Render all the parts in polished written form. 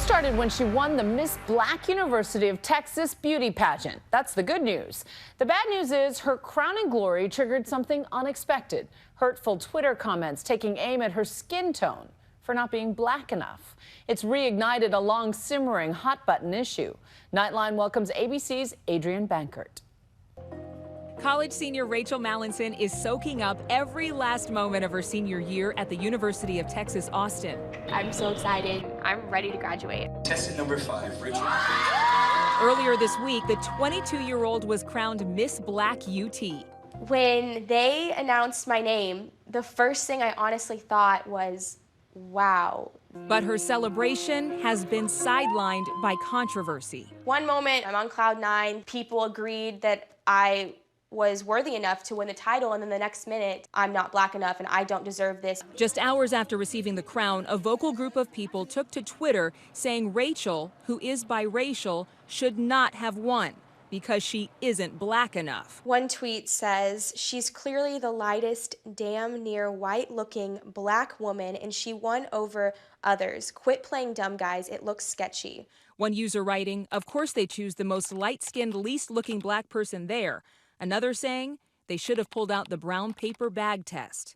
started when she won the Miss Black University of Texas beauty pageant. That's the good news. The bad news is her crowning glory triggered something unexpected. Hurtful Twitter comments taking aim at her skin tone for not being black enough. It's reignited a long simmering hot button issue. Nightline welcomes ABC's Adrian Bankert. College senior Rachel Mallinson is soaking up every last moment of her senior year at the University of Texas, Austin. I'm so excited. I'm ready to graduate. Tested number 5, Rachel. Earlier this week, the 22-year-old was crowned Miss Black UT. When they announced my name, the first thing I honestly thought was, wow. But her celebration has been sidelined by controversy. One moment, I'm on cloud 9. People agreed that I was worthy enough to win the title, and then the next minute, I'm not black enough and I don't deserve this. Just hours after receiving the crown, a vocal group of people took to Twitter saying Rachel, who is biracial, should not have won because she isn't black enough. One tweet says, she's clearly the lightest, damn near white-looking black woman, and she won over others. Quit playing dumb, guys. It looks sketchy. One user writing, of course they choose the most light-skinned, least-looking black person there. Another saying they should have pulled out the brown paper bag test.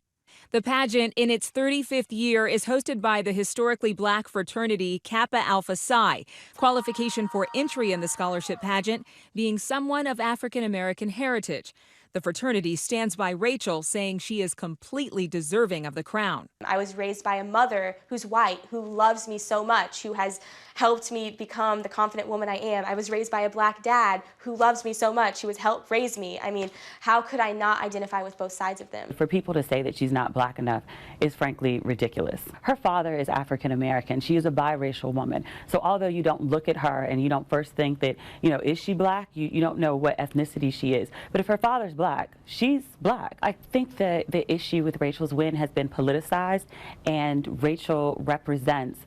The pageant, in its 35th year, is hosted by the historically black fraternity Kappa Alpha Psi. Qualification for entry in the scholarship pageant being someone of African American heritage. The fraternity stands by Rachel, saying she is completely deserving of the crown. I was raised by a mother who's white, who loves me so much, who has helped me become the confident woman I am. I was raised by a black dad who loves me so much, who has helped raise me. I mean, how could I not identify with both sides of them? For people to say that she's not black enough is frankly ridiculous. Her father is African American. She is a biracial woman. So although you don't look at her and you don't first think that, is she black? You don't know what ethnicity she is. But if her father's black, she's black. I think that the issue with Rachel's win has been politicized, and Rachel represents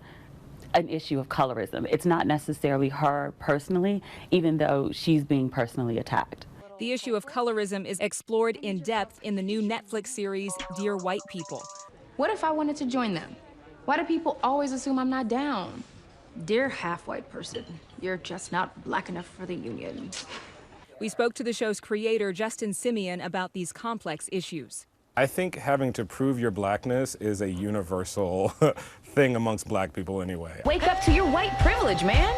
an issue of colorism. It's not necessarily her personally, even though she's being personally attacked. The issue of colorism is explored in depth in the new Netflix series, Dear White People. What if I wanted to join them? Why do people always assume I'm not down? Dear half-white person, you're just not black enough for the union. We spoke to the show's creator, Justin Simeon, about these complex issues. I think having to prove your blackness is a universal thing amongst black people anyway. Wake up to your white privilege, man.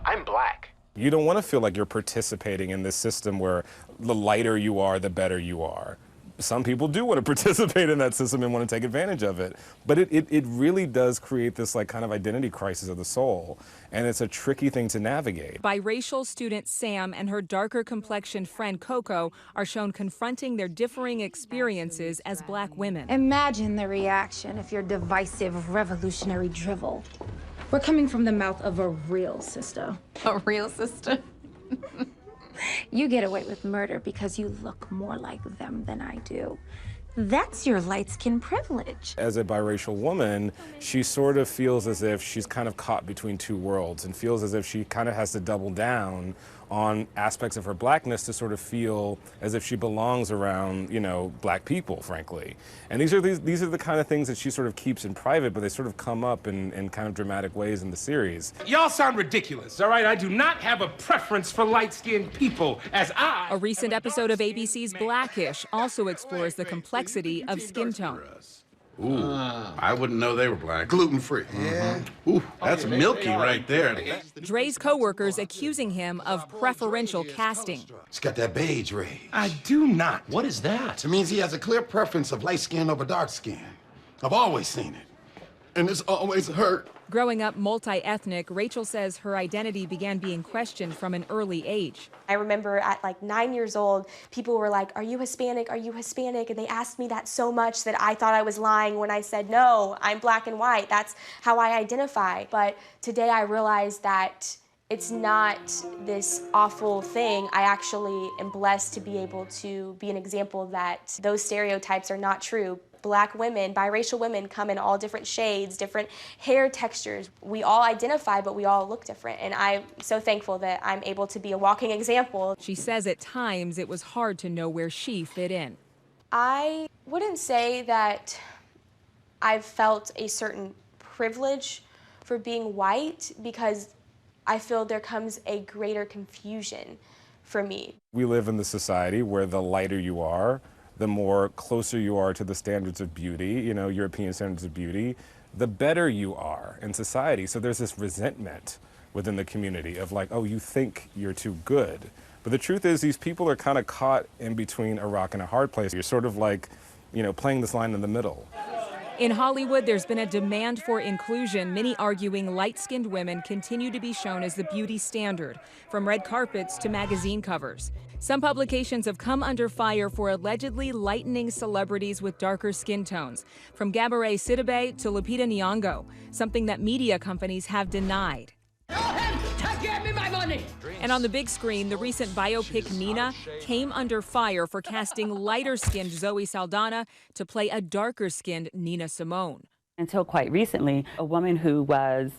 I'm black. You don't want to feel like you're participating in this system where the lighter you are, the better you are. Some people do want to participate in that system and want to take advantage of it. But it really does create this kind of identity crisis of the soul. And it's a tricky thing to navigate. Biracial student Sam and her darker complexioned friend Coco are shown confronting their differing experiences as black women. Imagine the reaction if your divisive revolutionary drivel were coming from the mouth of a real sister. A real sister? You get away with murder because you look more like them than I do. That's your light-skin privilege. As a biracial woman, she sort of feels as if she's kind of caught between two worlds and feels as if she kind of has to double down on aspects of her blackness to sort of feel as if she belongs around, black people, frankly. And these are the kind of things that she sort of keeps in private, but they sort of come up in kind of dramatic ways in the series. Y'all sound ridiculous, all right? I do not have a preference for light-skinned people, as A recent episode of ABC's Blackish also explores the complexity of skin tone. Ooh, I wouldn't know they were black. Gluten-free. Yeah. Ooh, that's milky right there. Dre's co-workers accusing him of preferential casting. He's got that beige ray. I do not. What is that? It means he has a clear preference of light skin over dark skin. I've always seen it. And it's always hurt. Growing up multi-ethnic, Rachel says her identity began being questioned from an early age. I remember at 9 years old, people were like, are you Hispanic? Are you Hispanic? And they asked me that so much that I thought I was lying when I said, no, I'm black and white. That's how I identify. But today I realized that it's not this awful thing. I actually am blessed to be able to be an example that those stereotypes are not true. Black women, biracial women come in all different shades, different hair textures. We all identify, but we all look different. And I'm so thankful that I'm able to be a walking example. She says at times it was hard to know where she fit in. I wouldn't say that I've felt a certain privilege for being white because I feel there comes a greater confusion for me. We live in the society where the lighter you are, the more closer you are to the standards of beauty, you know, European standards of beauty, the better you are in society. So there's this resentment within the community of like, oh, you think you're too good. But the truth is these people are kind of caught in between a rock and a hard place. You're sort of like, you know, playing this line in the middle. In Hollywood, there's been a demand for inclusion, many arguing light-skinned women continue to be shown as the beauty standard, from red carpets to magazine covers. Some publications have come under fire for allegedly lightening celebrities with darker skin tones, from Gabourey Sidibe to Lupita Nyong'o, something that media companies have denied. Give me my money! And on the big screen, the recent biopic Nina came under fire for casting lighter-skinned Zoe Saldana to play a darker-skinned Nina Simone. Until quite recently, a woman who was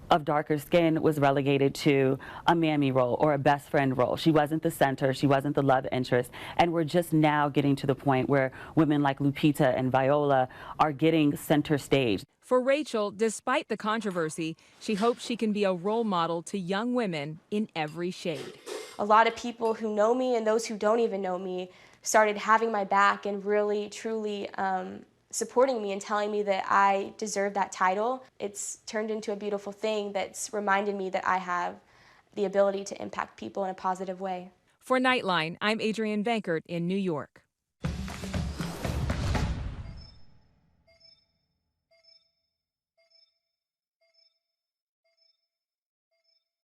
of darker skin was relegated to a mammy role or a best friend role. She wasn't the center, she wasn't the love interest, and we're just now getting to the point where women like Lupita and Viola are getting center stage. For Rachel, despite the controversy, she hopes she can be a role model to young women in every shade. A lot of people who know me and those who don't even know me started having my back and really, truly supporting me and telling me that I deserve that title. It's turned into a beautiful thing that's reminded me that I have the ability to impact people in a positive way. For Nightline, I'm Adrienne Bankert in New York.